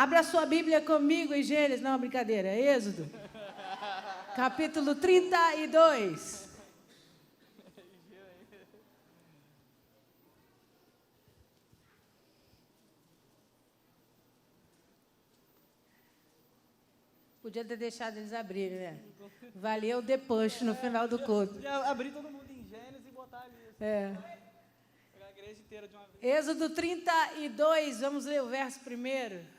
Abra sua Bíblia comigo em Gênesis. Não, brincadeira, Êxodo. Capítulo 32. Podia ter deixado eles abrirem, né? Valeu depois, no final do culto. Podia abrir todo mundo em Gênesis e botar ali. Pegar a igreja inteira de uma vez. Êxodo 32, vamos ler o verso primeiro.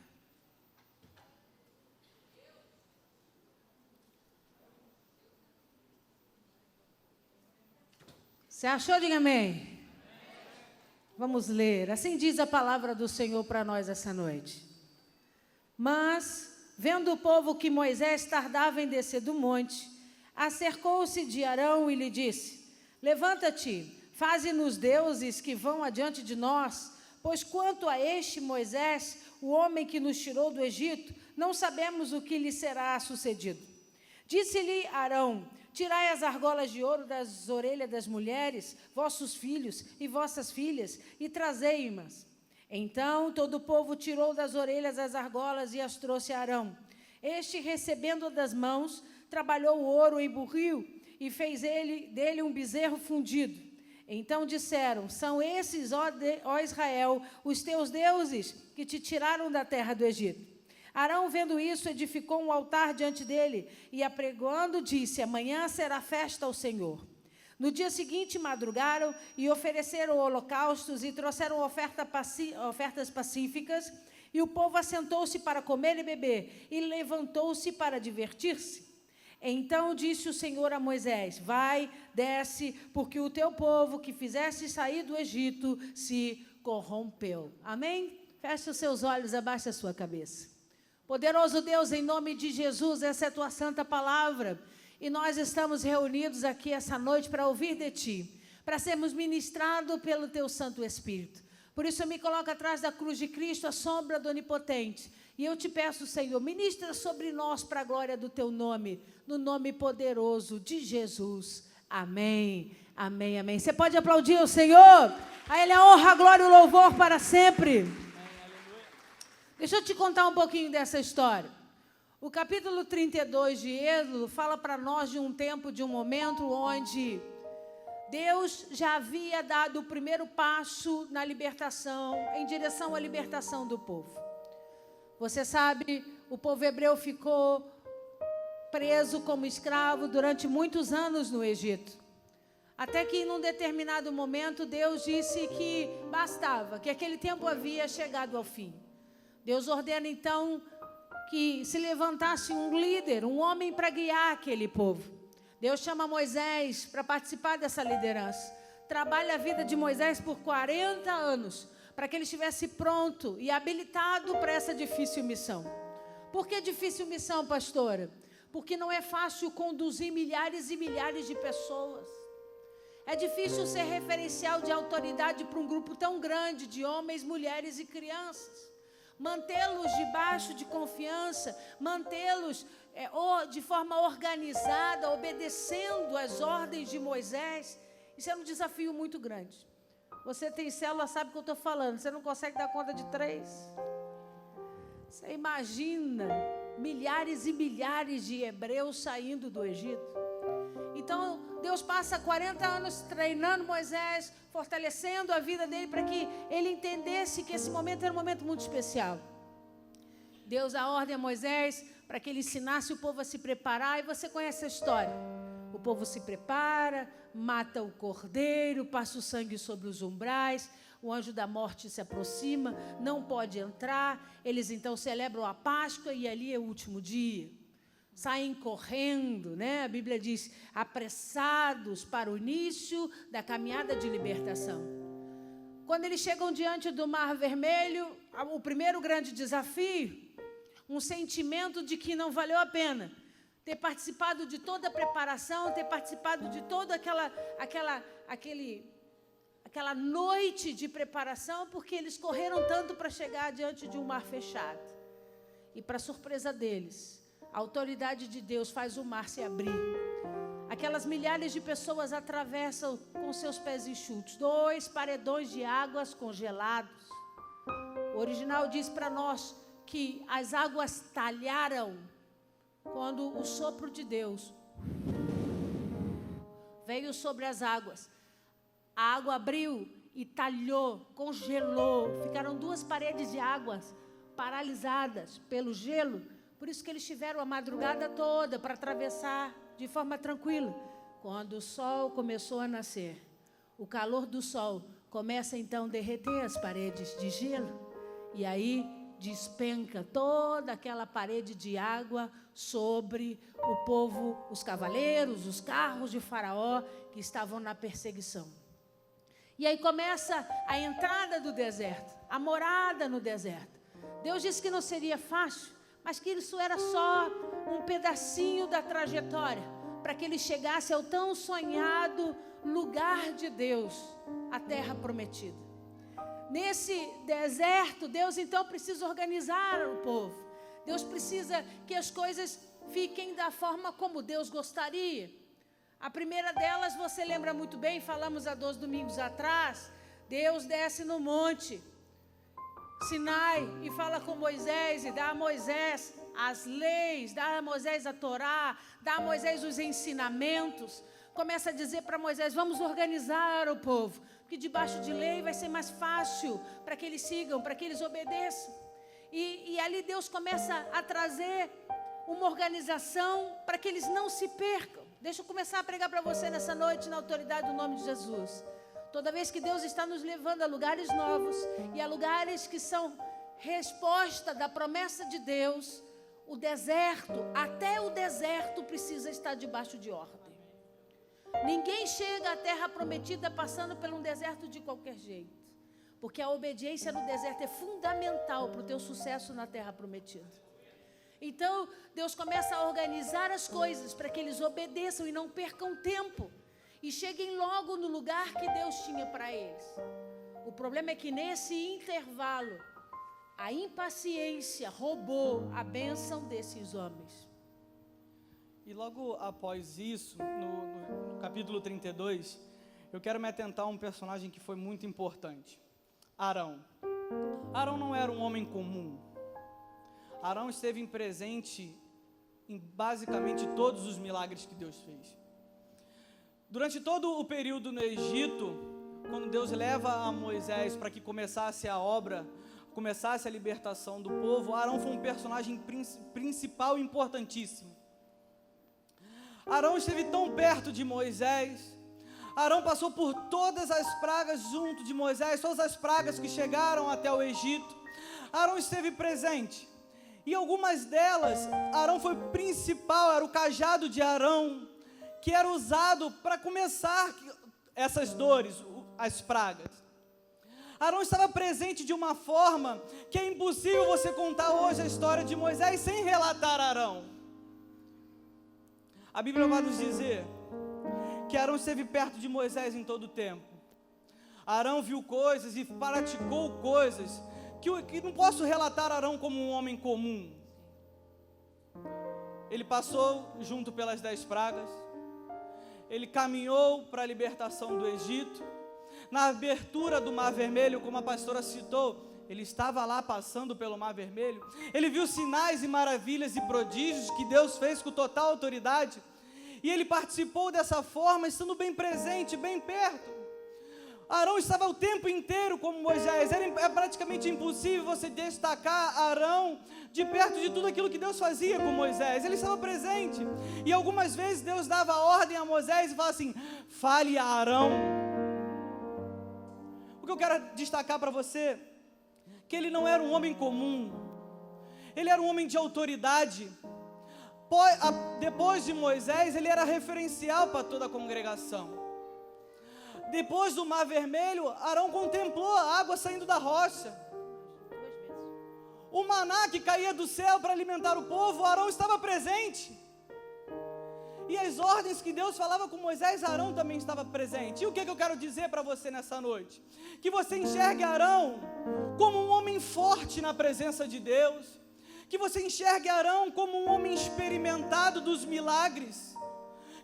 Você achou? Diga amém. Vamos ler. Assim diz a palavra do Senhor para nós essa noite. Mas, vendo o povo que Moisés tardava em descer do monte, acercou-se de Arão e lhe disse: levanta-te, faze-nos deuses que vão adiante de nós, pois quanto a este Moisés, o homem que nos tirou do Egito, não sabemos o que lhe será sucedido. Disse-lhe Arão: tirai as argolas de ouro das orelhas das mulheres, vossos filhos e vossas filhas, e trazei-mas. Então todo o povo tirou das orelhas as argolas e as trouxe a Arão. Este, recebendo das mãos, trabalhou o ouro em burril e fez dele um bezerro fundido. Então disseram: são esses, ó Israel, os teus deuses que te tiraram da terra do Egito. Arão, vendo isso, edificou um altar diante dele e, apregoando, disse: amanhã será festa ao Senhor. No dia seguinte, madrugaram e ofereceram holocaustos e trouxeram ofertas pacíficas, e o povo assentou-se para comer e beber, e levantou-se para divertir-se. Então disse o Senhor a Moisés: vai, desce, porque o teu povo que fizeste sair do Egito se corrompeu. Amém? Feche os seus olhos, abaixe a sua cabeça. Poderoso Deus, em nome de Jesus, essa é a tua santa palavra, e nós estamos reunidos aqui essa noite para ouvir de ti, para sermos ministrados pelo teu Santo Espírito. Por isso eu me coloco atrás da cruz de Cristo, a sombra do Onipotente, e eu te peço, Senhor, ministra sobre nós para a glória do teu nome, no nome poderoso de Jesus. Amém, amém, amém. Você pode aplaudir o Senhor? A Ele a honra, a glória e o louvor para sempre. Deixa eu te contar um pouquinho dessa história. O capítulo 32 de Êxodo fala para nós de um tempo, de um momento onde Deus já havia dado o primeiro passo na libertação, em direção à libertação do povo. Você sabe, o povo hebreu ficou preso como escravo durante muitos anos no Egito. Até que, em um determinado momento, Deus disse que bastava, que aquele tempo havia chegado ao fim. Deus ordena, então, que se levantasse um líder, um homem para guiar aquele povo. Deus chama Moisés para participar dessa liderança. Trabalha a vida de Moisés por 40 anos, para que ele estivesse pronto e habilitado para essa difícil missão. Por que difícil missão, pastora? Porque não é fácil conduzir milhares e milhares de pessoas. É difícil ser referencial de autoridade para um grupo tão grande de homens, mulheres e crianças. Mantê-los debaixo de confiança, mantê-los de forma organizada, obedecendo às ordens de Moisés. Isso é um desafio muito grande. Você tem célula, sabe o que eu estou falando. Você não consegue dar conta de 3. Você imagina milhares e milhares de hebreus saindo do Egito. Então, Deus passa 40 anos treinando Moisés, fortalecendo a vida dele para que ele entendesse que esse momento era um momento muito especial. Deus dá ordem a Moisés para que ele ensinasse o povo a se preparar, e você conhece a história. O povo se prepara, mata o cordeiro, passa o sangue sobre os umbrais, o anjo da morte se aproxima, não pode entrar. Eles então celebram a Páscoa e ali é o último dia. Saem correndo, né? A Bíblia diz, apressados para o início da caminhada de libertação. Quando eles chegam diante do Mar Vermelho, o primeiro grande desafio, um sentimento de que não valeu a pena ter participado de toda a preparação, ter participado de toda aquela noite de preparação, porque eles correram tanto para chegar diante de um mar fechado. E, para surpresa deles, a autoridade de Deus faz o mar se abrir. Aquelas milhares de pessoas atravessam com seus pés enxutos 2 paredões de águas congelados. O original diz para nós que as águas talharam quando o sopro de Deus veio sobre as águas. A água abriu e talhou, congelou. Ficaram 2 paredes de águas paralisadas pelo gelo. Por isso que eles tiveram a madrugada toda para atravessar de forma tranquila. Quando o sol começou a nascer, o calor do sol começa então a derreter as paredes de gelo. E aí despenca toda aquela parede de água sobre o povo, os cavaleiros, os carros de Faraó que estavam na perseguição. E aí começa a entrada do deserto, a morada no deserto. Deus disse que não seria fácil, mas que isso era só um pedacinho da trajetória, para que ele chegasse ao tão sonhado lugar de Deus, a terra prometida. Nesse deserto, Deus então precisa organizar o povo. Deus precisa que as coisas fiquem da forma como Deus gostaria. A primeira delas, você lembra muito bem, falamos há 2 domingos atrás. Deus desce no monte Sinai e fala com Moisés e dá a Moisés as leis, dá a Moisés a Torá, dá a Moisés os ensinamentos. Começa a dizer para Moisés, vamos organizar o povo, porque debaixo de lei vai ser mais fácil para que eles sigam, para que eles obedeçam. E ali Deus começa a trazer uma organização para que eles não se percam. Deixa eu começar a pregar para você nessa noite, na autoridade do nome de Jesus. Toda vez que Deus está nos levando a lugares novos e a lugares que são resposta da promessa de Deus, o deserto, até o deserto precisa estar debaixo de ordem. Ninguém chega à terra prometida passando por um deserto de qualquer jeito, porque a obediência no deserto é fundamental para o teu sucesso na terra prometida. Então, Deus começa a organizar as coisas para que eles obedeçam e não percam tempo e cheguem logo no lugar que Deus tinha para eles. O problema é que nesse intervalo, a impaciência roubou a bênção desses homens. E logo após isso, no capítulo 32, eu quero me atentar a um personagem que foi muito importante. Arão. Arão não era um homem comum. Arão esteve presente em basicamente todos os milagres que Deus fez. Durante todo o período no Egito, quando Deus leva a Moisés para que começasse a obra, começasse a libertação do povo, Arão foi um personagem principal e importantíssimo. Arão esteve tão perto de Moisés. Arão passou por todas as pragas junto de Moisés, todas as pragas que chegaram até o Egito. Arão esteve presente. E algumas delas, Arão foi principal, era o cajado de Arão, que era usado para começar essas dores, as pragas. Arão estava presente de uma forma que é impossível você contar hoje a história de Moisés sem relatar Arão. A Bíblia vai nos dizer que Arão esteve perto de Moisés em todo o tempo. Arão viu coisas e praticou coisas que não posso relatar Arão como um homem comum. Ele passou junto pelas 10 pragas. Ele caminhou para a libertação do Egito. Na abertura do Mar Vermelho, como a pastora citou, ele estava lá passando pelo Mar Vermelho. Ele viu sinais e maravilhas e prodígios que Deus fez com total autoridade. E ele participou dessa forma, estando bem presente, bem perto. Arão estava o tempo inteiro como Moisés. É praticamente impossível você destacar Arão de perto de tudo aquilo que Deus fazia com Moisés. Ele estava presente. E algumas vezes Deus dava ordem a Moisés e falava assim, fale a Arão. O que eu quero destacar para você, que ele não era um homem comum. Ele era um homem de autoridade. Depois de Moisés, ele era referencial para toda a congregação. Depois do Mar Vermelho, Arão contemplou a água saindo da rocha. O maná que caía do céu para alimentar o povo, Arão estava presente. E as ordens que Deus falava com Moisés, Arão também estava presente. E o que eu quero dizer para você nessa noite? Que você enxergue Arão como um homem forte na presença de Deus. Que você enxergue Arão como um homem experimentado dos milagres.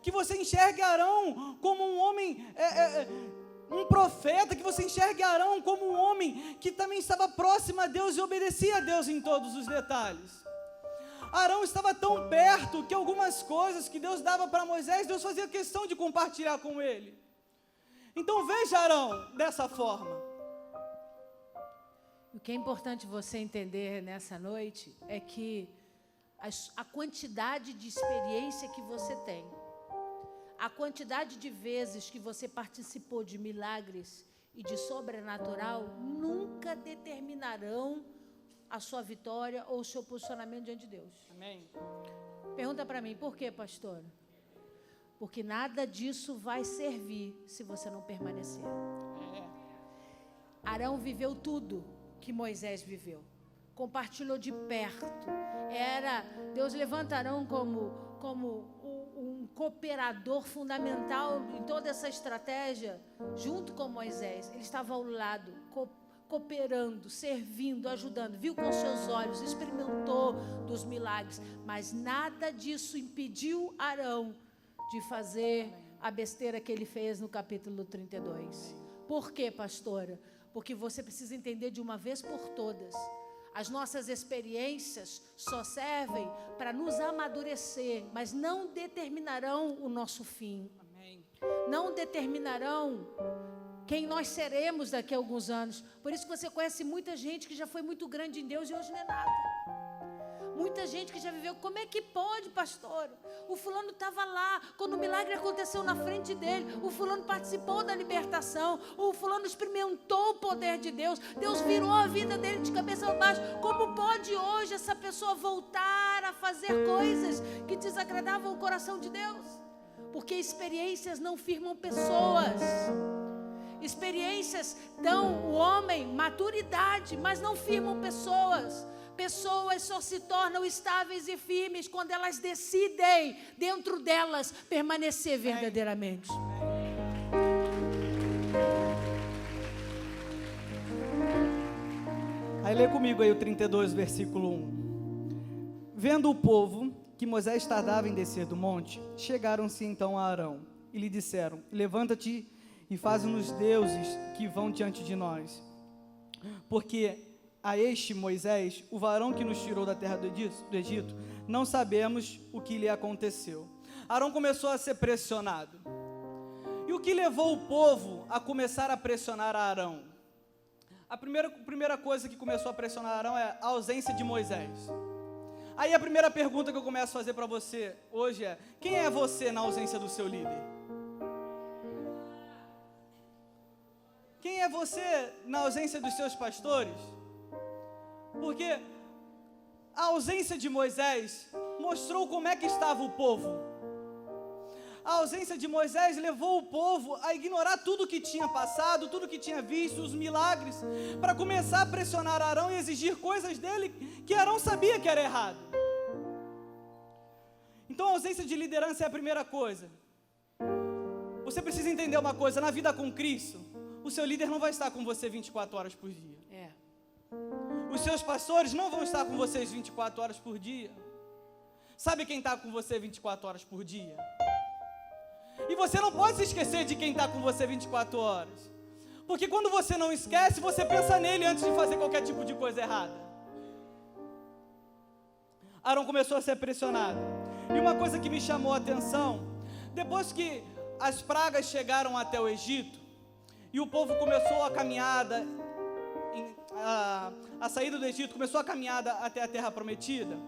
Que você enxergue Arão como um homem um profeta, que você enxergue Arão como um homem que também estava próximo a Deus e obedecia a Deus em todos os detalhes. Arão estava tão perto que algumas coisas que Deus dava para Moisés, Deus fazia questão de compartilhar com ele. Então veja Arão dessa forma. O que é importante você entender nessa noite é que a quantidade de experiência que você tem, a quantidade de vezes que você participou de milagres e de sobrenatural nunca determinarão a sua vitória ou o seu posicionamento diante de Deus. Amém. Pergunta para mim, por quê, pastora? Porque nada disso vai servir se você não permanecer. Arão viveu tudo que Moisés viveu. Compartilhou de perto. Deus levanta Arão como um cooperador fundamental em toda essa estratégia, junto com Moisés. Ele estava ao lado, cooperando, servindo, ajudando, viu com seus olhos, experimentou dos milagres, mas nada disso impediu Arão de fazer a besteira que ele fez no capítulo 32. Por quê, pastora? Porque você precisa entender de uma vez por todas, as nossas experiências só servem para nos amadurecer, mas não determinarão o nosso fim. Amém. Não determinarão quem nós seremos daqui a alguns anos. Por isso que você conhece muita gente que já foi muito grande em Deus e hoje não é nada. Muita gente que já viveu. Como é que pode, pastor? O fulano estava lá quando o milagre aconteceu na frente dele. O fulano participou da libertação. O fulano experimentou o poder de Deus. Deus virou a vida dele de cabeça para baixo. Como pode hoje essa pessoa voltar a fazer coisas que desagradavam o coração de Deus? Porque experiências não firmam pessoas. Experiências dão ao homem maturidade, mas não firmam pessoas. Pessoas só se tornam estáveis e firmes quando elas decidem, dentro delas, permanecer verdadeiramente. Aí lê comigo aí o 32, versículo 1. Vendo o povo que Moisés tardava em descer do monte, chegaram-se então a Arão e lhe disseram: levanta-te e faze-nos deuses que vão diante de nós. Porque a este Moisés, o varão que nos tirou da terra do Egito, não sabemos o que lhe aconteceu. Arão começou a ser pressionado. E o que levou o povo a começar a pressionar Arão? A primeira coisa que começou a pressionar Arão é a ausência de Moisés. Aí a primeira pergunta que eu começo a fazer para você hoje é: quem é você na ausência do seu líder? Quem é você na ausência dos seus pastores? Porque a ausência de Moisés mostrou como é que estava o povo. A ausência de Moisés levou o povo a ignorar tudo que tinha passado, tudo que tinha visto, os milagres, para começar a pressionar Arão e exigir coisas dele que Arão sabia que era errado. Então a ausência de liderança é a primeira coisa. Você precisa entender uma coisa: na vida com Cristo, o seu líder não vai estar com você 24 horas por dia. Os seus pastores não vão estar com vocês 24 horas por dia. Sabe quem está com você 24 horas por dia? E você não pode se esquecer de quem está com você 24 horas. Porque quando você não esquece, você pensa nele antes de fazer qualquer tipo de coisa errada. Arão começou a ser pressionado. E uma coisa que me chamou a atenção, depois que as pragas chegaram até o Egito, e o povo começou a caminhada, a saída do Egito, começou a caminhada até a terra prometida,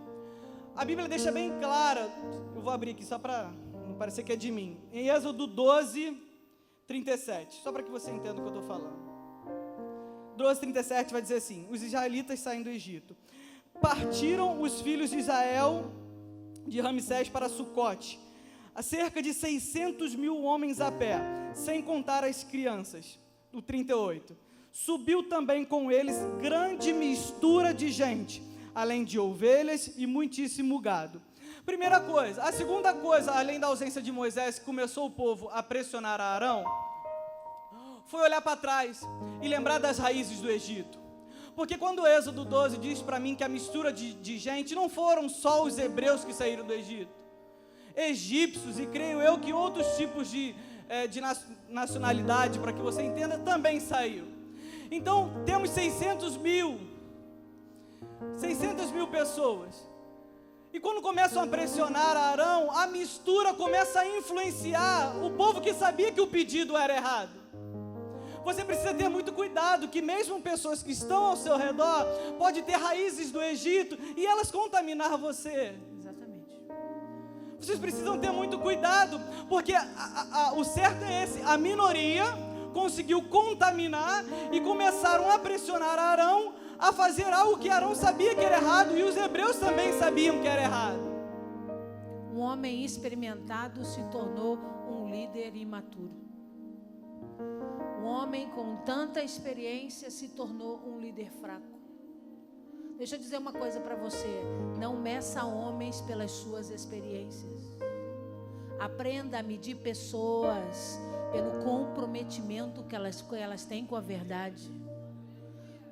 a Bíblia deixa bem clara, eu vou abrir aqui só para não parecer que é de mim, em Êxodo 12, 37, só para que você entenda o que eu estou falando. 12, 37 vai dizer assim: os israelitas saindo do Egito, partiram os filhos de Israel de Ramsés para Sucote, a cerca de 600.000 homens a pé, sem contar as crianças. O 38, subiu também com eles grande mistura de gente, além de ovelhas e muitíssimo gado. Primeira coisa. A segunda coisa, além da ausência de Moisés, que começou o povo a pressionar a Arão, foi olhar para trás e lembrar das raízes do Egito. Porque quando o Êxodo 12 diz para mim que a mistura de gente não foram só os hebreus que saíram do Egito, egípcios e creio eu que outros tipos de de nacionalidade, para que você entenda, também saiu. Então, temos 600 mil pessoas. E quando começam a pressionar Arão, a mistura começa a influenciar o povo que sabia que o pedido era errado. Você precisa ter muito cuidado, que mesmo pessoas que estão ao seu redor, pode ter raízes do Egito, e elas contaminar você. Exatamente. Vocês precisam ter muito cuidado, porque o certo é esse: a minoria conseguiu contaminar e começaram a pressionar Arão a fazer algo que Arão sabia que era errado, e os hebreus também sabiam que era errado. Um homem experimentado se tornou um líder imaturo. Um homem com tanta experiência se tornou um líder fraco. Deixa eu dizer uma coisa para você: não meça homens pelas suas experiências. Aprenda a medir pessoas pelo comprometimento que elas têm com a verdade.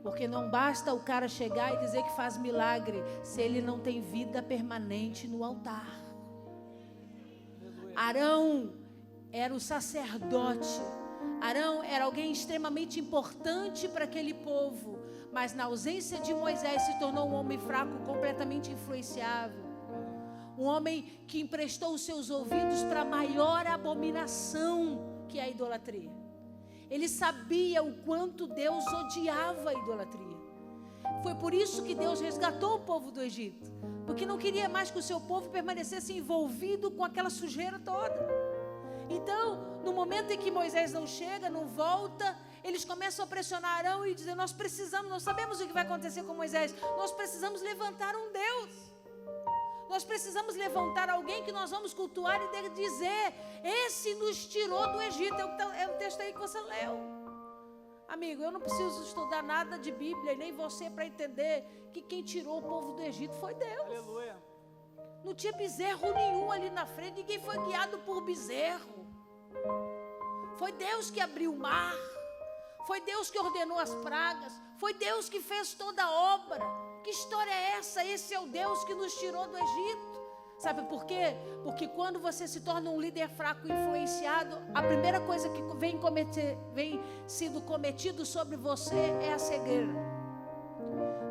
Porque não basta o cara chegar e dizer que faz milagre se ele não tem vida permanente no altar. Arão era o sacerdote. Arão era alguém extremamente importante para aquele povo, mas na ausência de Moisés se tornou um homem fraco, completamente influenciável. Um homem que emprestou os seus ouvidos para a maior abominação, que é a idolatria. Ele sabia o quanto Deus odiava a idolatria. Foi por isso que Deus resgatou o povo do Egito, porque não queria mais que o seu povo permanecesse envolvido com aquela sujeira toda. Então, no momento em que Moisés não chega, não volta, eles começam a pressionar Arão e dizer: nós sabemos o que vai acontecer com Moisés, nós precisamos levantar um Deus, nós precisamos levantar alguém que nós vamos cultuar e dizer: esse nos tirou do Egito. É o texto aí que você leu. Amigo, eu não preciso estudar nada de Bíblia, nem você, para entender que quem tirou o povo do Egito foi Deus. Aleluia. Não tinha bezerro nenhum ali na frente, ninguém foi guiado por bezerro. Foi Deus que abriu o mar, foi Deus que ordenou as pragas, foi Deus que fez toda a obra. Que história é essa? Esse é o Deus que nos tirou do Egito. Sabe por quê? Porque quando você se torna um líder fraco e influenciado, a primeira coisa que vem sendo cometido sobre você é a cegueira.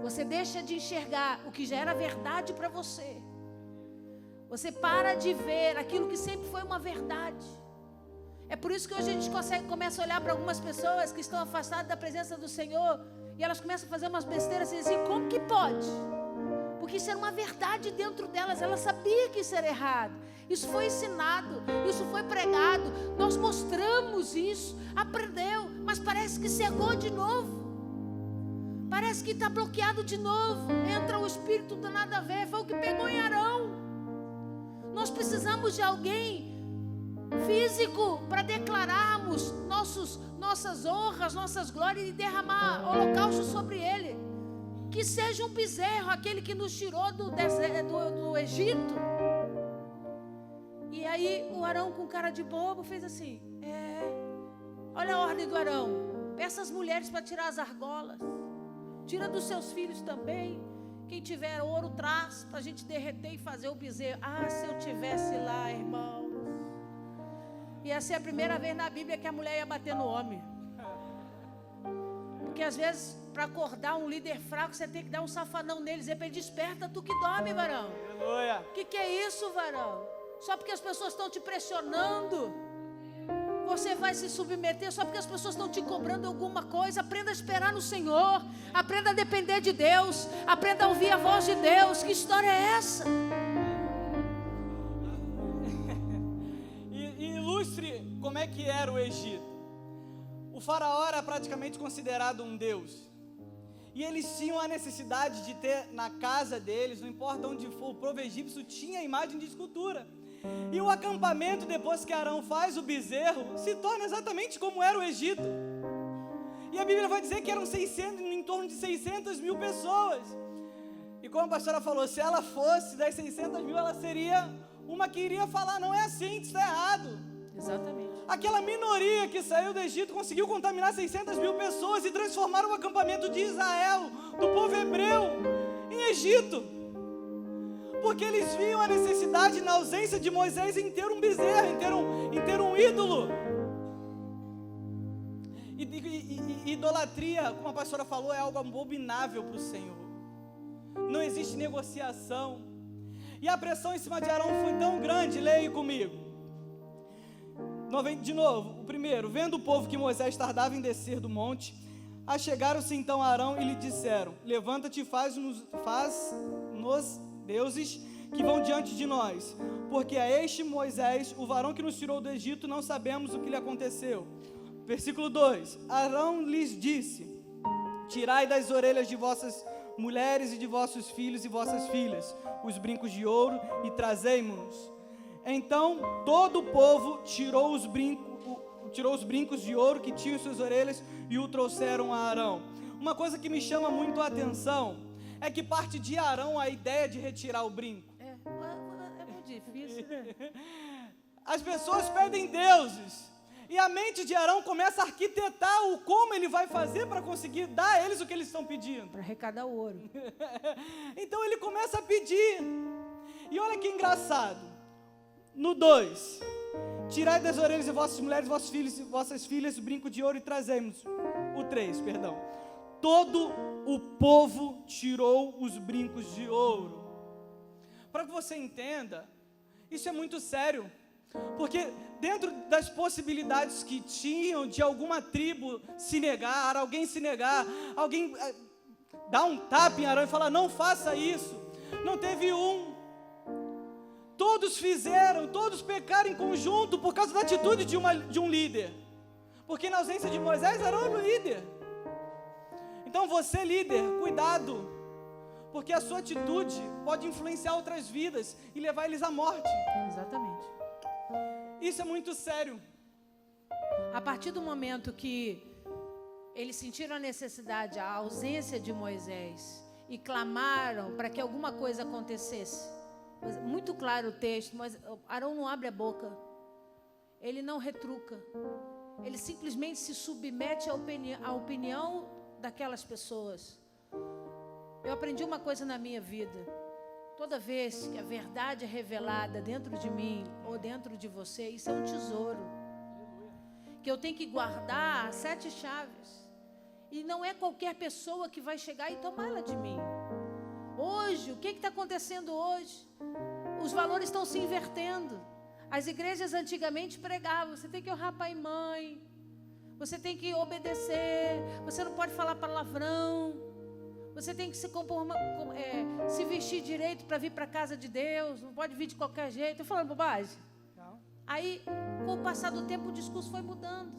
Você deixa de enxergar o que já era verdade para você. Você para de ver aquilo que sempre foi uma verdade. É por isso que hoje a gente começa a olhar para algumas pessoas que estão afastadas da presença do Senhor, e elas começam a fazer umas besteiras e dizem: como que pode? Porque isso era uma verdade dentro delas, ela sabia que isso era errado. Isso foi ensinado, isso foi pregado, nós mostramos isso, aprendeu, mas parece que cegou de novo. Parece que está bloqueado de novo. Entra o espírito do nada a ver. Foi o que pegou em Arão. Nós precisamos de alguém físico para declararmos nossas honras, nossas glórias e derramar holocausto sobre ele. Que seja um bezerro, aquele que nos tirou do Egito. E aí o Arão, com cara de bobo, fez assim: olha a ordem do Arão: peça as mulheres para tirar as argolas, tira dos seus filhos também. Quem tiver ouro traz para a gente derreter e fazer o bezerro. Ah, se eu tivesse lá, irmãos. Ia ser a primeira vez na Bíblia que a mulher ia bater no homem. Porque às vezes, para acordar um líder fraco, você tem que dar um safanão nele, dizer para ele: desperta, tu que dorme, varão. Aleluia. Que é isso, varão? Só porque as pessoas estão te pressionando, você vai se submeter? Só porque as pessoas estão te cobrando alguma coisa? Aprenda a esperar no Senhor, aprenda a depender de Deus, aprenda a ouvir a voz de Deus. Que história é essa? E ilustre como é que era o Egito. O faraó era praticamente considerado um deus, e eles tinham a necessidade de ter na casa deles, não importa onde for, o povo egípcio tinha a imagem de escultura. E o acampamento, depois que Arão faz o bezerro, se torna exatamente como era o Egito. E a Bíblia vai dizer que eram em torno de 600 mil pessoas. E como a pastora falou, se ela fosse das 600 mil, ela seria uma que iria falar: não é assim, isso está errado. Exatamente. Aquela minoria que saiu do Egito conseguiu contaminar 600 mil pessoas e transformar o acampamento de Israel, do povo hebreu, em Egito. Porque eles viam a necessidade, na ausência de Moisés, em ter um bezerro, em ter um ídolo. Idolatria, como a pastora falou, é algo abominável para o Senhor. Não existe negociação. E a pressão em cima de Arão foi tão grande, leia comigo. De novo, o primeiro: vendo o povo que Moisés tardava em descer do monte, achegaram-se então a Arão e lhe disseram: levanta-te e faz-nos deuses que vão diante de nós, porque a este Moisés, o varão que nos tirou do Egito, não sabemos o que lhe aconteceu. Versículo 2: Arão lhes disse: tirai das orelhas de vossas mulheres e de vossos filhos e vossas filhas os brincos de ouro e trazei-mo-nos. Então todo o povo tirou os brincos de ouro que tinham em suas orelhas e o trouxeram a Arão. Uma coisa que me chama muito a atenção é que parte de Arão a ideia de retirar o brinco. É muito difícil, né? As pessoas pedem deuses e a mente de Arão começa a arquitetar o como ele vai fazer para conseguir dar a eles o que eles estão pedindo. Para arrecadar o ouro. Então ele começa a pedir. E olha que engraçado. No 2: tirai das orelhas de vossas mulheres, vossos filhos e vossas filhas o brinco de ouro e trazemos. O 3, perdão. Todo o povo tirou os brincos de ouro. Para que você entenda, isso é muito sério. Porque dentro das possibilidades que tinham de alguma tribo se negar, alguém se negar, alguém dar um tapa em Arão e falar: não faça isso, não teve um. Todos fizeram, todos pecaram em conjunto por causa da atitude de um líder. Porque na ausência de Moisés, Arão era o líder. Então você, líder, cuidado, porque a sua atitude pode influenciar outras vidas e levar eles à morte. Exatamente. Isso é muito sério. A partir do momento que eles sentiram a necessidade, a ausência de Moisés, e clamaram para que alguma coisa acontecesse, muito claro o texto, mas Arão não abre a boca, ele não retruca, ele simplesmente se submete à opinião daquelas pessoas. Eu aprendi uma coisa na minha vida: toda vez que a verdade é revelada dentro de mim ou dentro de você, isso é um tesouro que eu tenho que guardar 7 chaves, e não é qualquer pessoa que vai chegar e tomá-la de mim. Hoje, o que está acontecendo hoje? Os valores estão se invertendo. As igrejas antigamente pregavam: você tem que honrar pai e mãe, você tem que obedecer, você não pode falar palavrão, você tem que se vestir direito para vir para a casa de Deus, não pode vir de qualquer jeito. Estou falando bobagem? Não. Aí, com o passar do tempo, o discurso foi mudando.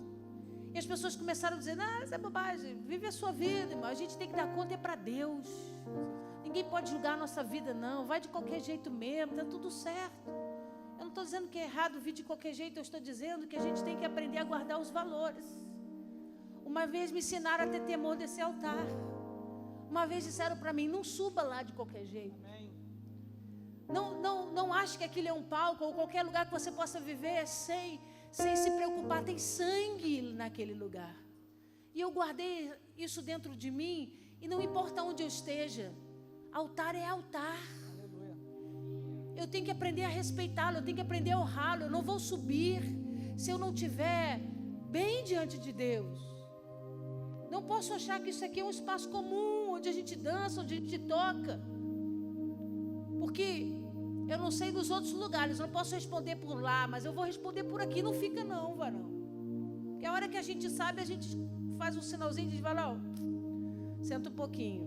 E as pessoas começaram a dizer: não, isso é bobagem, vive a sua vida, irmão. A gente tem que dar conta para Deus. Ninguém pode julgar a nossa vida, não. Vai de qualquer jeito mesmo, está tudo certo. Eu não estou dizendo que é errado vir de qualquer jeito, eu estou dizendo que a gente tem que aprender a guardar os valores. Uma vez me ensinaram a ter temor desse altar. Uma vez disseram para mim: não suba lá de qualquer jeito. Amém. Não ache que aquilo é um palco ou qualquer lugar que você possa viver sem se preocupar. Tem sangue naquele lugar. E eu guardei isso dentro de mim, e não importa onde eu esteja, altar é altar. Aleluia. Eu tenho que aprender a respeitá-lo, eu tenho que aprender a honrá-lo. Eu não vou subir se eu não estiver bem diante de Deus. Não posso achar que isso aqui é um espaço comum, onde a gente dança, onde a gente toca. Porque eu não sei dos outros lugares, eu não posso responder por lá, mas eu vou responder por aqui. Não fica não, varão. Porque a hora que a gente sabe, a gente faz um sinalzinho de varão, senta um pouquinho.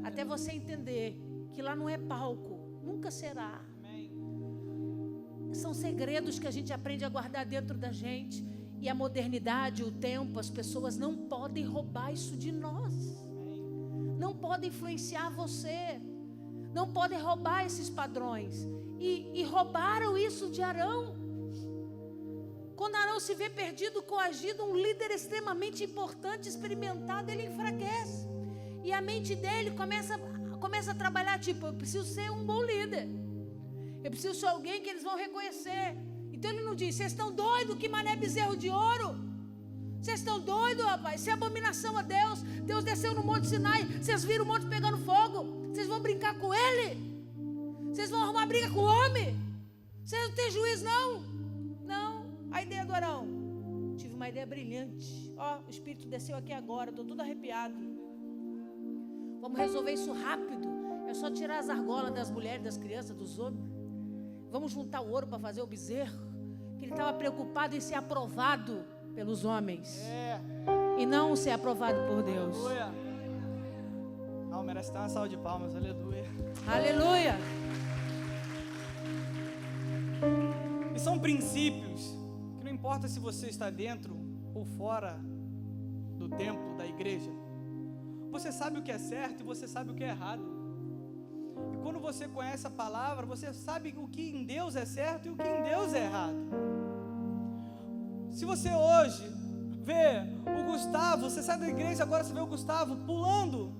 Até você entender que lá não é palco, nunca será. Amém. São segredos que a gente aprende a guardar dentro da gente. E a modernidade, o tempo, as pessoas não podem roubar isso de nós. Não podem influenciar você. Não podem roubar esses padrões. E roubaram isso de Arão. Quando Arão se vê perdido, coagido, um líder extremamente importante, experimentado, ele enfraquece. E a mente dele começa a trabalhar, tipo: eu preciso ser um bom líder. Eu preciso ser alguém que eles vão reconhecer. Então ele não diz: vocês estão doidos? Que mané bezerro de ouro? Vocês estão doidos, rapaz? Isso é abominação a Deus. Deus desceu no Monte Sinai. Vocês viram o monte pegando fogo? Vocês vão brincar com ele? Vocês vão arrumar briga com o homem? Vocês não têm juízo, não? Não. A ideia do Arão: tive uma ideia brilhante. Ó, o Espírito desceu aqui agora, estou todo arrepiado. Vamos resolver isso rápido. É só tirar as argolas das mulheres, das crianças, dos homens. Vamos juntar o ouro para fazer o bezerro. Que ele estava preocupado em ser aprovado pelos homens. E não ser aprovado por Deus. Aleluia. Não, merece dar uma salva de palmas, aleluia. Aleluia. E são princípios que não importa se você está dentro ou fora do templo, da igreja. Você sabe o que é certo e você sabe o que é errado. E quando você conhece a palavra, você sabe o que em Deus é certo e o que em Deus é errado. Se você hoje vê o Gustavo, você sai da igreja, agora você vê o Gustavo pulando,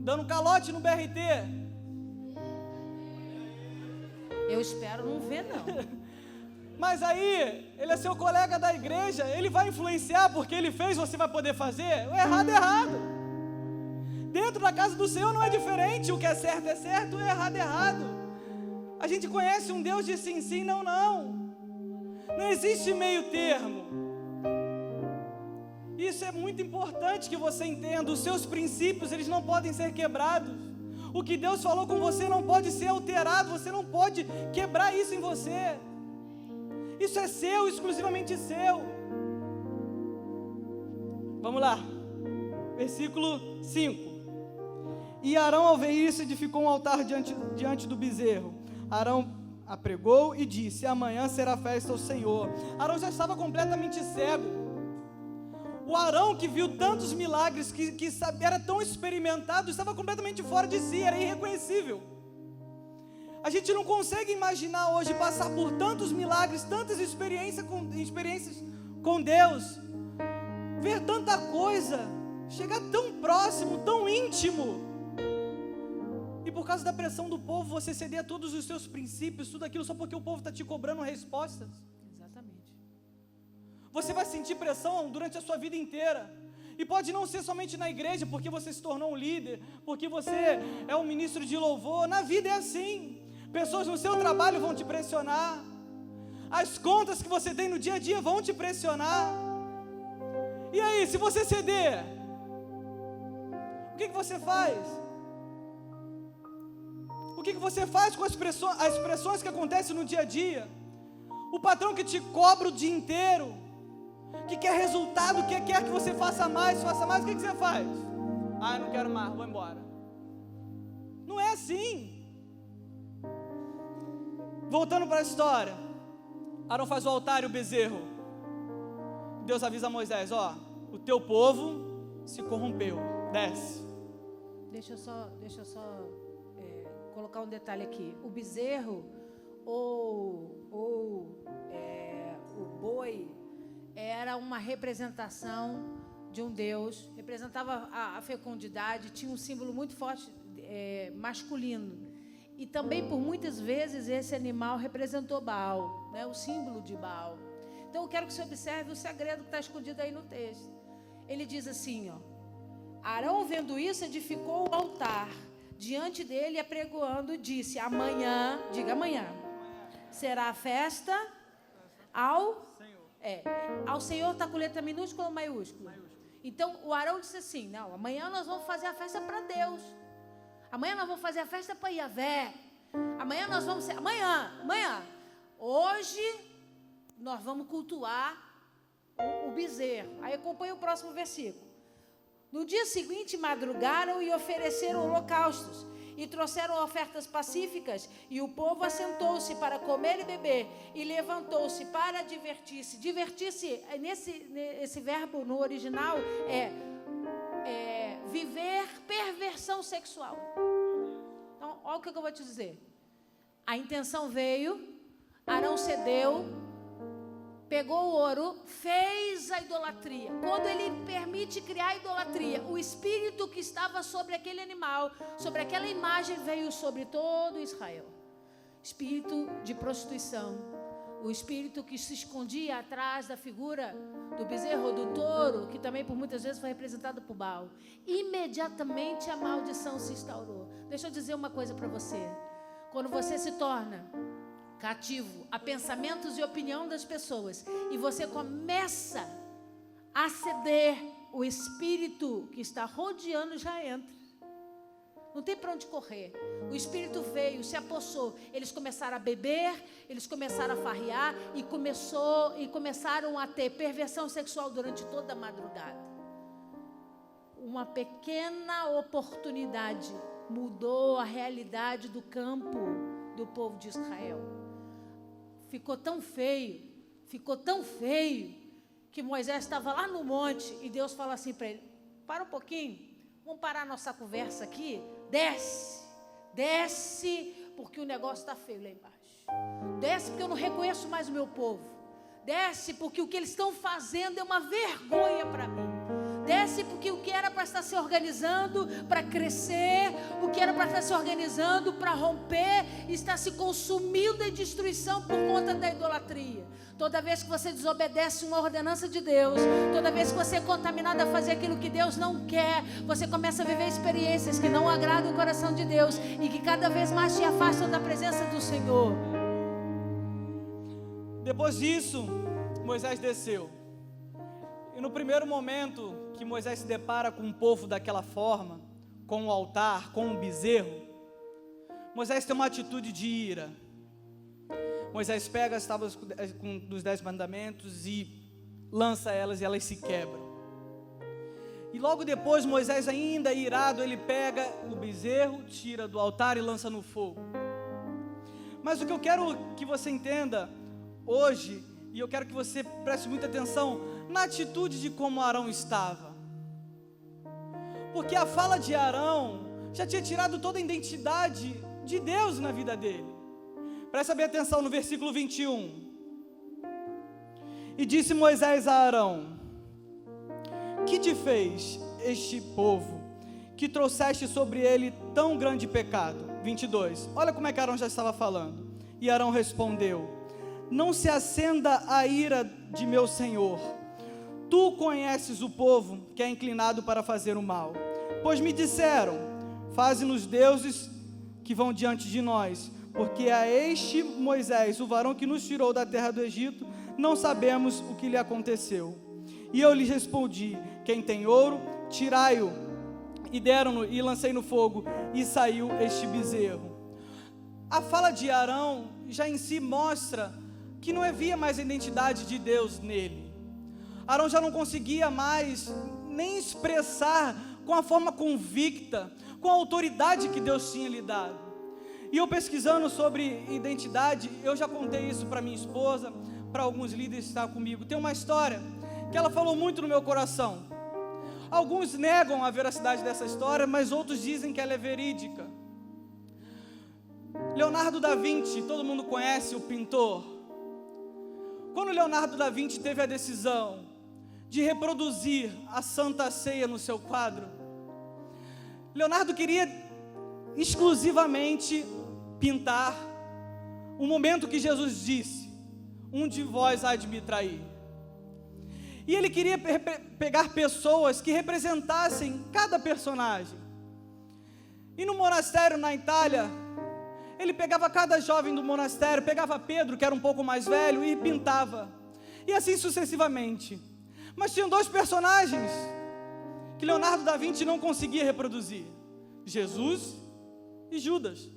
dando calote no BRT. Eu espero não ver, não. Mas aí, ele é seu colega da igreja, ele vai influenciar porque ele fez, você vai poder fazer? O errado é errado. Dentro da casa do Senhor não é diferente, o que é certo, o errado é errado. A gente conhece um Deus de sim, sim, não, não. Não existe meio termo. Isso é muito importante que você entenda. Os seus princípios, eles não podem ser quebrados. O que Deus falou com você não pode ser alterado. Você não pode quebrar isso em você. Isso é seu, exclusivamente seu. Vamos lá. Versículo 5. E Arão, ao ver isso, edificou um altar diante do bezerro. Arão apregou e disse: amanhã será festa ao Senhor. Arão já estava completamente cego. O Arão que viu tantos milagres, que era tão experimentado, estava completamente fora de si, era irreconhecível. A gente não consegue imaginar hoje passar por tantos milagres, tantas experiências com Deus, ver tanta coisa, chegar tão próximo, tão íntimo. E por causa da pressão do povo, você ceder a todos os seus princípios, tudo aquilo, só porque o povo está te cobrando respostas. Exatamente. Você vai sentir pressão durante a sua vida inteira. E pode não ser somente na igreja, porque você se tornou um líder, porque você é um ministro de louvor. Na vida é assim. Pessoas no seu trabalho vão te pressionar. As contas que você tem no dia a dia vão te pressionar. E aí, se você ceder, o que você faz? O que você faz com as pressões que acontecem no dia a dia? O patrão que te cobra o dia inteiro, que quer resultado, que quer que você faça mais, o que você faz? Ah, eu não quero mais, vou embora. Não é assim. Voltando para a história, Arão faz o altar e o bezerro. Deus avisa a Moisés: ó, o teu povo se corrompeu, desce. Deixa eu só colocar um detalhe aqui. O bezerro ou o boi era uma representação de um Deus, representava a fecundidade, tinha um símbolo muito forte masculino. E também, por muitas vezes, esse animal representou Baal, né, o símbolo de Baal. Então, eu quero que você observe o segredo que está escondido aí no texto. Ele diz assim, ó: Arão, vendo isso, edificou o altar diante dele, apregoando, e disse: amanhã, diga amanhã, será a festa ao Senhor. Ao Senhor está com letra minúscula ou maiúscula? Então, o Arão disse assim: não, amanhã nós vamos fazer a festa para Deus. Amanhã nós vamos fazer a festa para Iavé. Amanhã nós vamos ser... Amanhã. Hoje nós vamos cultuar o bezerro. Aí acompanha o próximo versículo. No dia seguinte madrugaram e ofereceram holocaustos e trouxeram ofertas pacíficas, e o povo assentou-se para comer e beber e levantou-se para divertir-se. Divertir-se, esse verbo no original viver perversão sexual. Então, olha o que eu vou te dizer. A intenção veio, Arão cedeu, pegou o ouro, fez a idolatria. Quando ele permite criar a idolatria, o espírito que estava sobre aquele animal, sobre aquela imagem, veio sobre todo Israel. Espírito de prostituição. O espírito que se escondia atrás da figura do bezerro ou do touro, que também por muitas vezes foi representado por Baal. Imediatamente a maldição se instaurou. Deixa eu dizer uma coisa para você. Quando você se torna cativo a pensamentos e opinião das pessoas, e você começa a ceder, o espírito que está rodeando já entra. Não tem para onde correr. O espírito veio, se apossou. Eles começaram a beber, eles começaram a farrear e começaram a ter perversão sexual durante toda a madrugada. Uma pequena oportunidade mudou a realidade do campo do povo de Israel. Ficou tão feio, que Moisés estava lá no monte e Deus fala assim para ele: para um pouquinho, vamos parar nossa conversa aqui, desce, porque o negócio está feio lá embaixo. Desce porque eu não reconheço mais o meu povo. Desce porque o que eles estão fazendo é uma vergonha para mim. Desce porque o que era para estar se organizando para crescer, o que era para estar se organizando para romper, está se consumindo em destruição por conta da idolatria. Toda vez que você desobedece uma ordenança de Deus, toda vez que você é contaminado a fazer aquilo que Deus não quer, você começa a viver experiências que não agradam o coração de Deus e que cada vez mais te afastam da presença do Senhor. Depois disso, Moisés desceu. E no primeiro momento que Moisés se depara com um povo daquela forma, com um altar, com um bezerro, Moisés tem uma atitude de ira. Moisés pega as tábuas dos 10 mandamentos e lança elas e elas se quebram. E logo depois Moisés, ainda irado, ele pega o bezerro, tira do altar e lança no fogo. Mas o que eu quero que você entenda hoje, e eu quero que você preste muita atenção na atitude de como Arão estava. Porque a fala de Arão já tinha tirado toda a identidade de Deus na vida dele. Presta bem atenção no versículo 21. E disse Moisés a Arão: que te fez este povo, que trouxeste sobre ele tão grande pecado? 22. Olha como é que Arão já estava falando. E Arão respondeu: não se acenda a ira de meu senhor. Tu conheces o povo que é inclinado para fazer o mal. Pois me disseram: faze-nos deuses que vão diante de nós, porque a este Moisés, o varão que nos tirou da terra do Egito, não sabemos o que lhe aconteceu. E eu lhes respondi: quem tem ouro, tirai-o. E deram-no e lancei no fogo, e saiu este bezerro. A fala de Arão já em si mostra que não havia mais a identidade de Deus nele. Arão já não conseguia mais nem expressar com a forma convicta, com a autoridade que Deus tinha lhe dado. E eu pesquisando sobre identidade, eu já contei isso para minha esposa, para alguns líderes que estavam comigo. Tem uma história que ela falou muito no meu coração. Alguns negam a veracidade dessa história, mas outros dizem que ela é verídica. Leonardo da Vinci, todo mundo conhece, o pintor. Quando Leonardo da Vinci teve a decisão de reproduzir a Santa Ceia no seu quadro, Leonardo queria exclusivamente pintar o momento que Jesus disse: um de vós há de me trair. E ele queria pegar pessoas que representassem cada personagem. E no monastério na Itália, ele pegava cada jovem do monastério, pegava Pedro, que era um pouco mais velho, e pintava. E assim sucessivamente. Mas tinham dois personagens que Leonardo da Vinci não conseguia reproduzir: Jesus e Judas.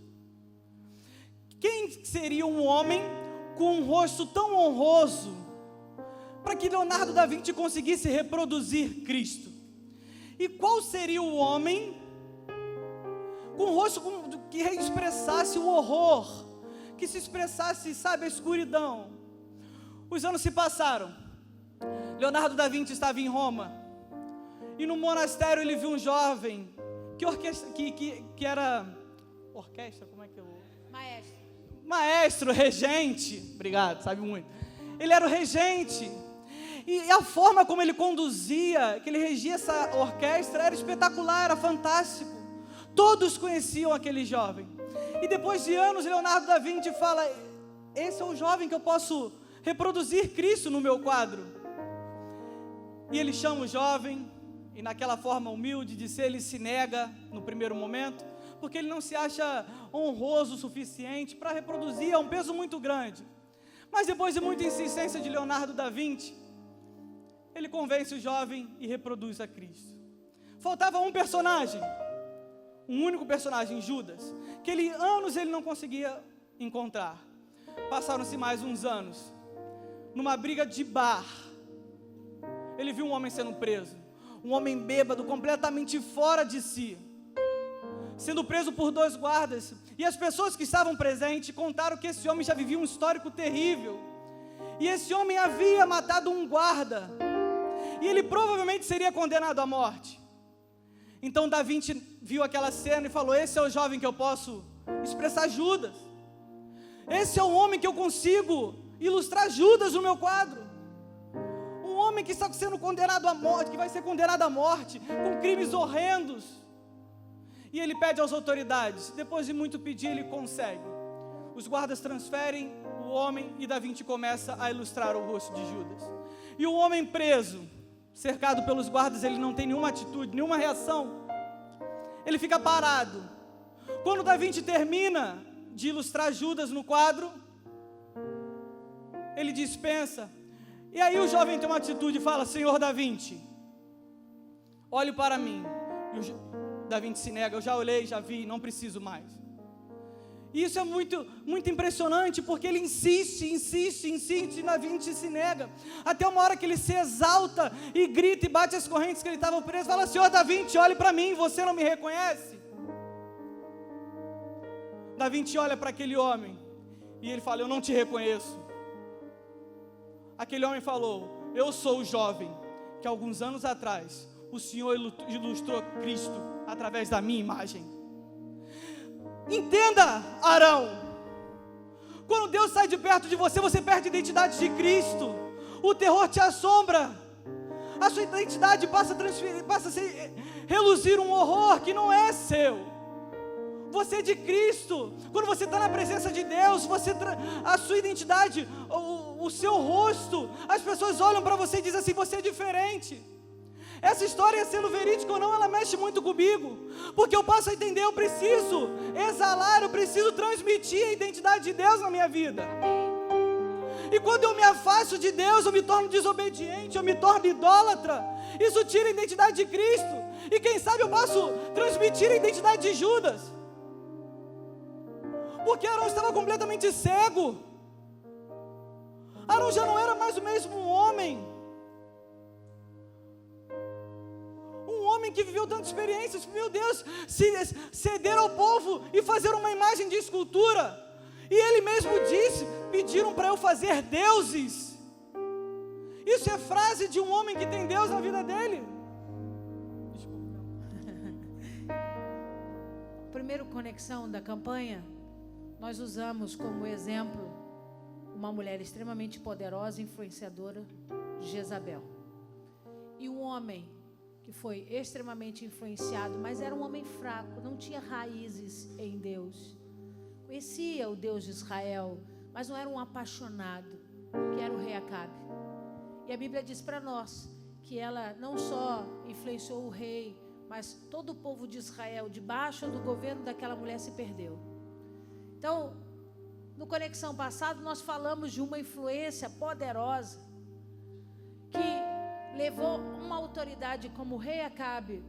Quem seria um homem com um rosto tão honroso para que Leonardo da Vinci conseguisse reproduzir Cristo? E qual seria o homem com um rosto que expressasse o horror, que se expressasse, sabe, a escuridão? Os anos se passaram. Leonardo da Vinci estava em Roma, e no monastério ele viu um jovem que era orquestra, como é que eu... Maestro, regente, obrigado, sabe muito. Ele era o regente, e a forma como ele conduzia, que ele regia essa orquestra, era espetacular, era fantástico. Todos conheciam aquele jovem. E depois de anos, Leonardo da Vinci fala: esse é o jovem que eu posso reproduzir Cristo no meu quadro. E ele chama o jovem, e naquela forma humilde de ser, ele se nega no primeiro momento, porque ele não se acha honroso o suficiente para reproduzir, é um peso muito grande. Mas depois de muita insistência de Leonardo da Vinci, ele convence o jovem e reproduz a Cristo. Faltava um personagem, um único personagem, Judas, que anos ele não conseguia encontrar. Passaram-se mais uns anos, numa briga de bar, ele viu um homem sendo preso, um homem bêbado, completamente fora de si, sendo preso por 2 guardas, e as pessoas que estavam presentes contaram que esse homem já vivia um histórico terrível, e esse homem havia matado um guarda, e ele provavelmente seria condenado à morte. Então Da Vinci viu aquela cena e falou: esse é o jovem que eu posso expressar Judas, esse é o homem que eu consigo ilustrar Judas no meu quadro, um homem que está sendo condenado à morte, que vai ser condenado à morte, com crimes horrendos. E ele pede às autoridades, depois de muito pedir, ele consegue. Os guardas transferem o homem e Da Vinci começa a ilustrar o rosto de Judas. E o homem preso, cercado pelos guardas, ele não tem nenhuma atitude, nenhuma reação. Ele fica parado. Quando Da Vinci termina de ilustrar Judas no quadro, ele dispensa. E aí o jovem tem uma atitude e fala: Senhor Da Vinci, olhe para mim. E o Da Vinci se nega: eu já olhei, já vi, não preciso mais. E isso é muito, muito impressionante, porque ele insiste, e Da Vinci se nega, até uma hora que ele se exalta e grita e bate as correntes que ele estava preso, fala: Senhor Da Vinci, olhe para mim, você não me reconhece? Da Vinci olha para aquele homem e ele fala: eu não te reconheço. Aquele homem falou: eu sou o jovem que alguns anos atrás o Senhor ilustrou Cristo através da minha imagem. Entenda, Arão, quando Deus sai de perto de você, você perde a identidade de Cristo, o terror te assombra, a sua identidade passa a reluzir um horror que não é seu. Você é de Cristo. Quando você está na presença de Deus, a sua identidade, o seu rosto, as pessoas olham para você e dizem assim: você é diferente. Essa história, sendo verídica ou não, ela mexe muito comigo, porque eu passo a entender, eu preciso exalar, eu preciso transmitir a identidade de Deus na minha vida. E quando eu me afasto de Deus, eu me torno desobediente, eu me torno idólatra. Isso tira a identidade de Cristo. E quem sabe eu posso transmitir a identidade de Judas, porque Arão estava completamente cego. Arão já não era mais o mesmo homem. Um homem que viveu tantas experiências, meu Deus, ceder ao povo e fazer uma imagem de escultura. E ele mesmo disse: pediram para eu fazer deuses. Isso é frase de um homem que tem Deus na vida dele. Primeiro conexão da campanha, nós usamos como exemplo uma mulher extremamente poderosa e influenciadora, Jezabel. E um homem que foi extremamente influenciado, mas era um homem fraco, não tinha raízes em Deus. Conhecia o Deus de Israel, mas não era um apaixonado, que era o rei Acabe. E a Bíblia diz para nós que ela não só influenciou o rei, mas todo o povo de Israel, debaixo do governo daquela mulher, se perdeu. Então, no Conexão passado, nós falamos de uma influência poderosa que levou uma autoridade como o rei Acabe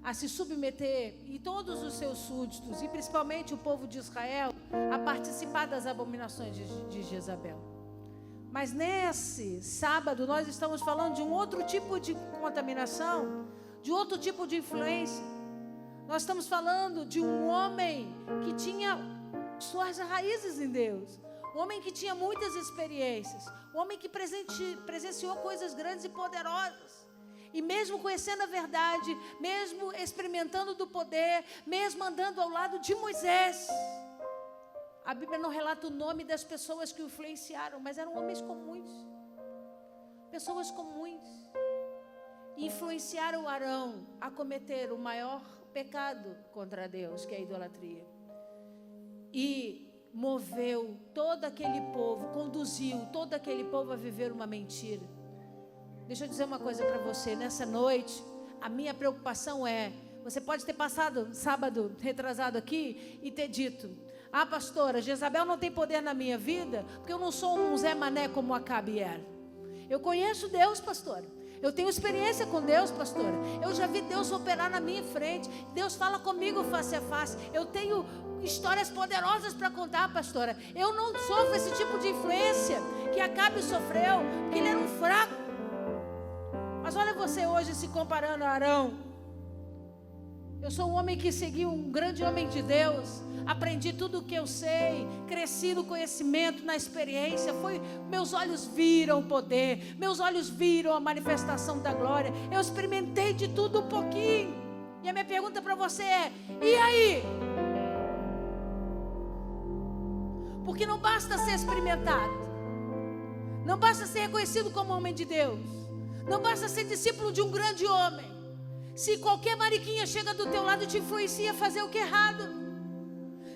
a se submeter, e todos os seus súditos, e principalmente o povo de Israel, a participar das abominações de Jezabel. Mas nesse sábado nós estamos falando de um outro tipo de contaminação, de outro tipo de influência. Nós estamos falando de um homem que tinha suas raízes em Deus, um homem que tinha muitas experiências, um homem que presenciou coisas grandes e poderosas. E mesmo conhecendo a verdade, mesmo experimentando do poder, mesmo andando ao lado de Moisés, a Bíblia não relata o nome das pessoas que o influenciaram, mas eram homens comuns, pessoas comuns. Influenciaram Arão a cometer o maior pecado contra Deus, que é a idolatria. E moveu todo aquele povo, conduziu todo aquele povo a viver uma mentira. Deixa eu dizer uma coisa para você, nessa noite, a minha preocupação é, Você pode ter passado sábado retrasado aqui e ter dito: ah, pastora, Jezabel não tem poder na minha vida, porque eu não sou um Zé Mané como Acabe era. Eu conheço Deus, pastora. Eu tenho experiência com Deus, pastora. Eu já vi Deus operar na minha frente. Deus fala comigo face a face. Eu tenho histórias poderosas para contar, pastora. Eu não sofro esse tipo de influência que Acabe sofreu, porque ele era um fraco. Mas olha você hoje se comparando a Arão. Eu sou um homem que seguiu um grande homem de Deus. Aprendi tudo o que eu sei, cresci no conhecimento, na experiência. Meus olhos viram o poder, meus olhos viram a manifestação da glória. Eu experimentei de tudo um pouquinho. E a minha pergunta para você é: e aí? Porque não basta ser experimentado, não basta ser reconhecido como homem de Deus, não basta ser discípulo de um grande homem, se qualquer mariquinha chega do teu lado e te influencia a fazer o que é errado.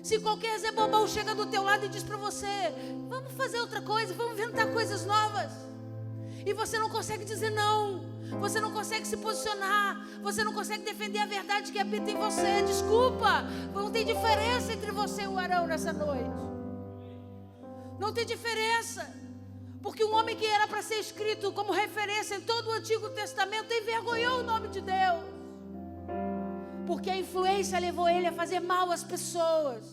Se qualquer Zé Bobão chega do teu lado e diz para você: vamos fazer outra coisa, vamos inventar coisas novas, e você não consegue dizer não, você não consegue se posicionar, você não consegue defender a verdade que habita em você, desculpa, não tem diferença entre você e o Arão nessa noite. Não tem diferença, porque um homem que era para ser escrito como referência em todo o Antigo Testamento envergonhou o nome de Deus, porque a influência levou ele a fazer mal às pessoas.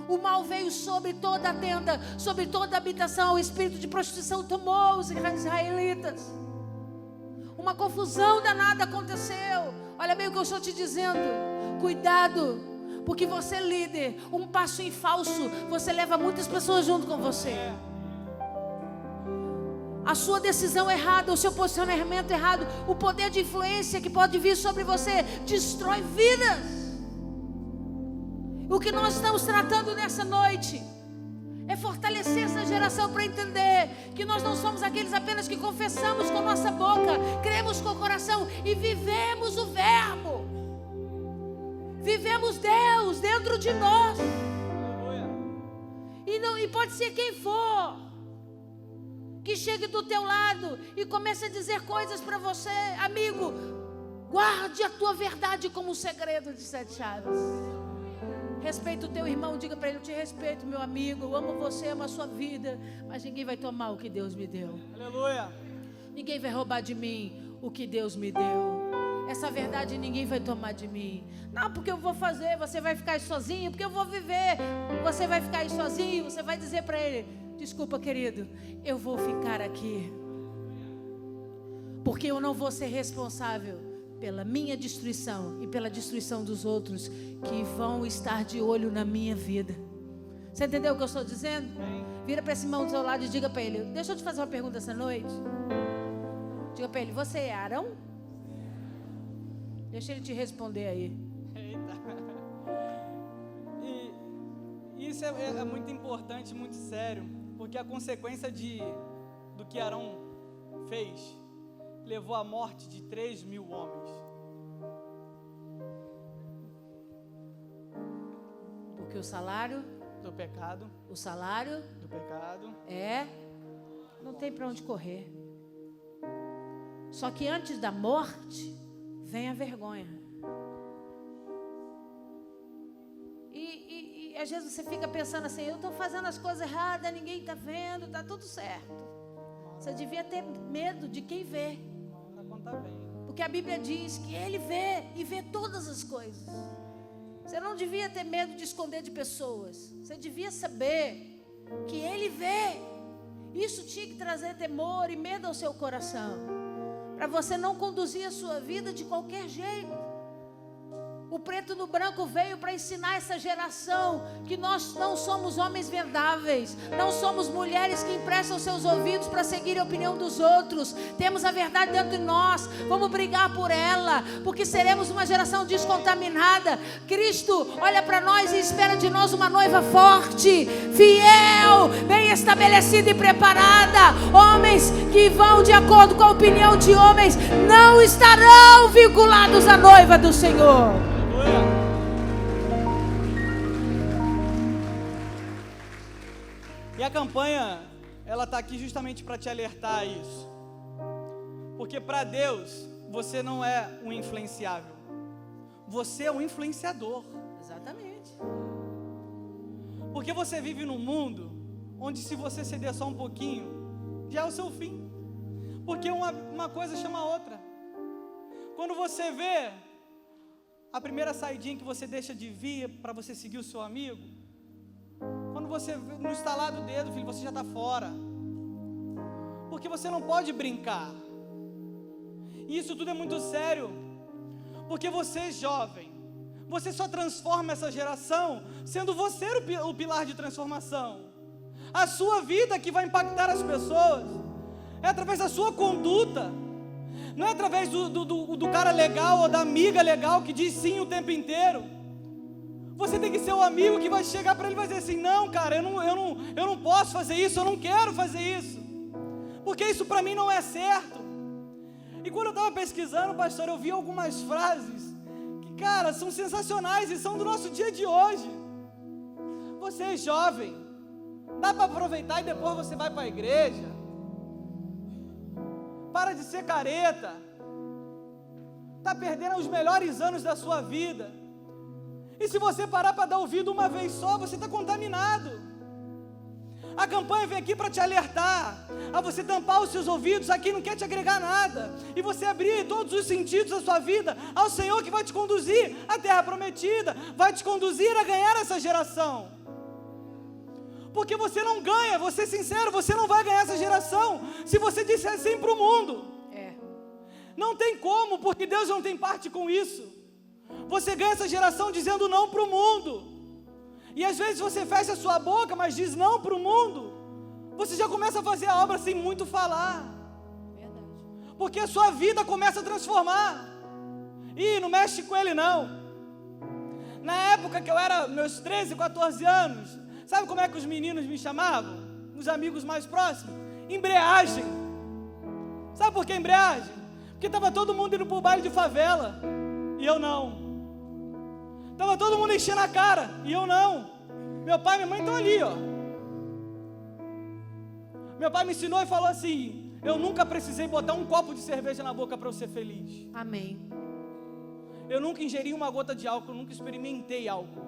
O mal veio sobre toda a tenda, sobre toda a habitação. O espírito de prostituição tomou os israelitas. Uma confusão danada aconteceu. Olha bem o que eu estou te dizendo. Cuidado, porque você é líder. Um passo em falso, você leva muitas pessoas junto com você. A sua decisão errada, o seu posicionamento errado, o poder de influência que pode vir sobre você, destrói vidas. O que nós estamos tratando nessa noite é fortalecer essa geração para entender que nós não somos aqueles apenas que confessamos com nossa boca, cremos com o coração e vivemos o verbo. Vivemos Deus dentro de nós. E pode ser quem for que chegue do teu lado e comece a dizer coisas para você. Amigo, guarde a tua verdade como um segredo de 7 chaves. Respeita o teu irmão, diga para ele: eu te respeito, meu amigo, eu amo você, amo a sua vida, mas ninguém vai tomar o que Deus me deu. Aleluia. Ninguém vai roubar de mim o que Deus me deu. Essa verdade ninguém vai tomar de mim. Não, porque eu vou fazer, você vai ficar aí sozinho, porque eu vou viver, você vai ficar aí sozinho. Você vai dizer para ele: desculpa, querido, eu vou ficar aqui, porque eu não vou ser responsável pela minha destruição e pela destruição dos outros que vão estar de olho na minha vida. Você entendeu o que eu estou dizendo? Vira para esse irmão do seu lado e diga para ele: deixa eu te fazer uma pergunta essa noite. Diga para ele: você é Arão? Deixa ele te responder aí. Eita. E isso é muito importante, muito sério, porque a consequência do que Arão fez levou à morte de 3.000 homens. Porque o salário do pecado, não tem para onde correr. Só que antes da morte vem a vergonha. E às vezes você fica pensando assim: eu estou fazendo as coisas erradas, ninguém está vendo, está tudo certo. Você devia ter medo de quem vê. Porque a Bíblia diz que Ele vê e vê todas as coisas. Você não devia ter medo de esconder de pessoas. Você devia saber que Ele vê. Isso tinha que trazer temor e medo ao seu coração, para você não conduzir a sua vida de qualquer jeito. O preto no branco veio para ensinar essa geração que nós não somos homens vendáveis, não somos mulheres que emprestam seus ouvidos para seguir a opinião dos outros. Temos a verdade dentro de nós, vamos brigar por ela, porque seremos uma geração descontaminada. Cristo olha para nós e espera de nós uma noiva forte, fiel, bem estabelecida e preparada. Homens que vão de acordo com a opinião de homens não estarão vinculados à noiva do Senhor. E a campanha, ela está aqui justamente para te alertar a isso. Porque para Deus, você não é um influenciável. você é um influenciador. Exatamente. Porque você vive num mundo onde se você ceder só um pouquinho, já é o seu fim. Porque uma coisa chama a outra. Quando você vê a primeira saidinha que você deixa de vir para você seguir o seu amigo, quando você vê no estalar do dedo, filho, você já está fora. Porque você não pode brincar. E isso tudo é muito sério. Porque você, jovem, você só transforma essa geração sendo você o pilar de transformação. A sua vida que vai impactar as pessoas é através da sua conduta. Não é através do cara legal ou da amiga legal que diz sim o tempo inteiro. Você tem que ser o amigo que vai chegar para ele e vai dizer assim: não, cara, eu não posso fazer isso, eu não quero fazer isso, porque isso para mim não é certo. E quando eu estava pesquisando, pastor, eu vi algumas frases que, cara, são sensacionais e são do nosso dia de hoje. Você é jovem, dá para aproveitar e depois você vai para a igreja. Para de ser careta. Está perdendo os melhores anos da sua vida. E se você parar para dar ouvido uma vez só, você está contaminado. A campanha vem aqui para te alertar a você tampar os seus ouvidos a quem não quer te agregar nada, e você abrir todos os sentidos da sua vida ao Senhor, que vai te conduzir à terra prometida, vai te conduzir a ganhar essa geração. Porque você não ganha, vou ser sincero, você não vai ganhar essa geração se você disser sim para o mundo. Não tem como, porque Deus não tem parte com isso. Você ganha essa geração dizendo não para o mundo. E às vezes você fecha a sua boca, mas diz não para o mundo. Você já começa a fazer a obra sem muito falar. Verdade. Porque a sua vida começa a transformar. Ih, não mexe com ele não. Na época que eu era meus 13, 14 anos, sabe como é que os meninos me chamavam? Os amigos mais próximos? Embreagem. Sabe por que embreagem? Porque estava todo mundo indo para o baile de favela e eu não. Estava todo mundo enchendo a cara e eu não. Meu pai e minha mãe estão ali, ó. Meu pai me ensinou e falou assim: eu nunca precisei botar um copo de cerveja na boca para eu ser feliz. Amém. Eu nunca ingeri uma gota de álcool, eu nunca experimentei álcool.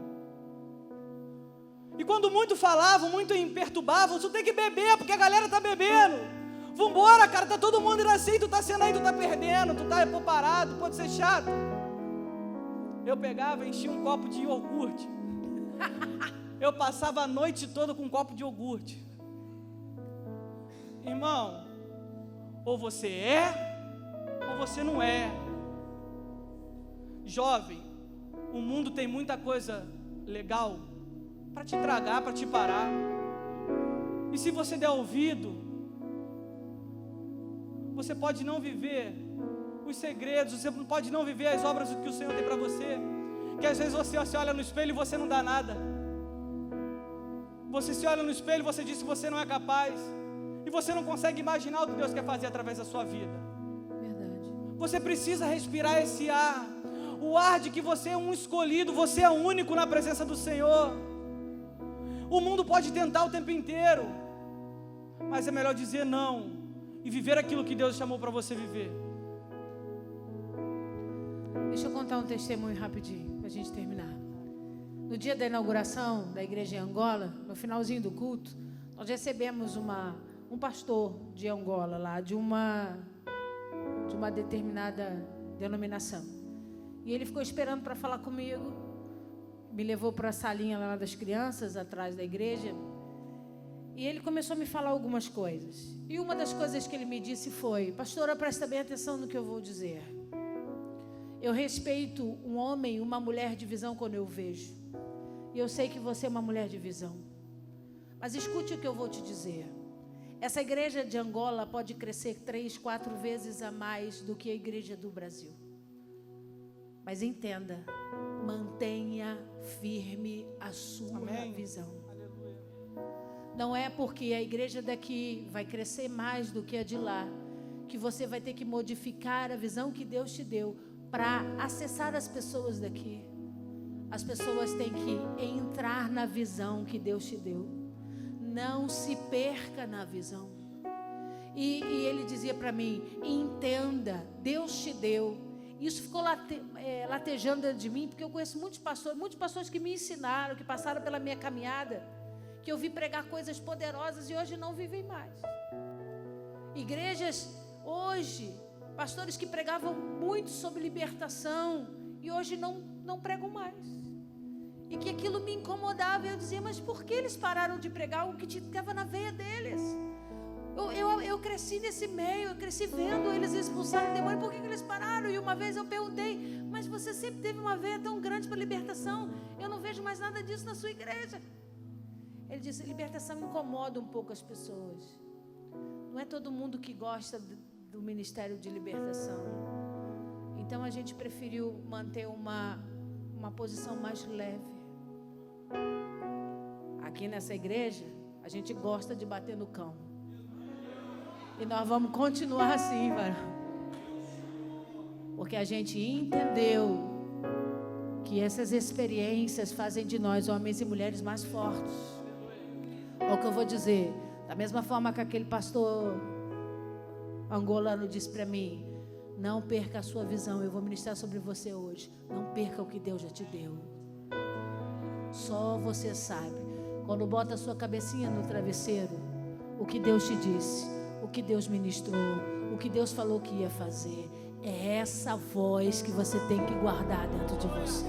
E quando muito falavam, muito perturbavam, tu tem que beber, porque a galera tá bebendo. Vambora, cara, tá todo mundo indo assim, tu tá sendo aí, tu tá perdendo, tu tá parado, pode ser chato. Eu pegava, enchia um copo de iogurte. Eu passava a noite toda com um copo de iogurte. Irmão, ou você é, ou você não é. Jovem, o mundo tem muita coisa legal para te tragar, para te parar. E se você der ouvido, você pode não viver os segredos, você pode não viver as obras que o Senhor tem para você. Que às vezes você se olha no espelho e você não dá nada. Você se olha no espelho e você diz que você não é capaz. E você não consegue imaginar o que Deus quer fazer através da sua vida. Verdade. Você precisa respirar esse ar. O ar de que você é um escolhido, você é único na presença do Senhor. O mundo pode tentar o tempo inteiro, mas é melhor dizer não e viver aquilo que Deus chamou para você viver. Deixa eu contar um testemunho rapidinho, para a gente terminar. No dia da inauguração da igreja em Angola, no finalzinho do culto, nós recebemos um pastor de Angola lá, de uma determinada denominação. E ele ficou esperando para falar comigo, me levou para a salinha lá das crianças, atrás da igreja, e ele começou a me falar algumas coisas. E uma das coisas que ele me disse foi: pastora, presta bem atenção no que eu vou dizer. Eu respeito um homem e uma mulher de visão quando eu vejo. E eu sei que você é uma mulher de visão. Mas escute o que eu vou te dizer. Essa igreja de Angola pode crescer 3, 4 vezes a mais do que a igreja do Brasil. Mas entenda, mantenha firme a sua Amém. visão. Aleluia. Não é porque a igreja daqui vai crescer mais do que a de lá que você vai ter que modificar a visão que Deus te deu para acessar as pessoas daqui. As pessoas têm que entrar na visão que Deus te deu. Não se perca na visão. E ele dizia para mim: entenda, Deus te deu Isso ficou latejando dentro de mim, porque eu conheço muitos pastores que me ensinaram, que passaram pela minha caminhada, que eu vi pregar coisas poderosas e hoje não vivem mais. Igrejas hoje, pastores que pregavam muito sobre libertação e hoje não pregam mais. E que aquilo me incomodava, eu dizia, mas por que eles pararam de pregar algo que estava na veia deles? Eu cresci nesse meio, eu cresci vendo eles expulsarem o demônio, por que eles pararam? E uma vez eu perguntei, mas você sempre teve uma veia tão grande para libertação, eu não vejo mais nada disso na sua igreja. Ele disse, libertação incomoda um pouco as pessoas. Não é todo mundo que gosta do ministério de libertação. Então a gente preferiu manter uma posição mais leve. Aqui nessa igreja, a gente gosta de bater no cão. E nós vamos continuar assim, varão. Porque a gente entendeu que essas experiências fazem de nós homens e mulheres mais fortes. É o que eu vou dizer. Da mesma forma que aquele pastor angolano disse para mim, não perca a sua visão, eu vou ministrar sobre você hoje. Não perca o que Deus já te deu. Só você sabe. Quando bota a sua cabecinha no travesseiro, o que Deus te disse, o que Deus ministrou, o que Deus falou que ia fazer. É essa voz que você tem que guardar dentro de você.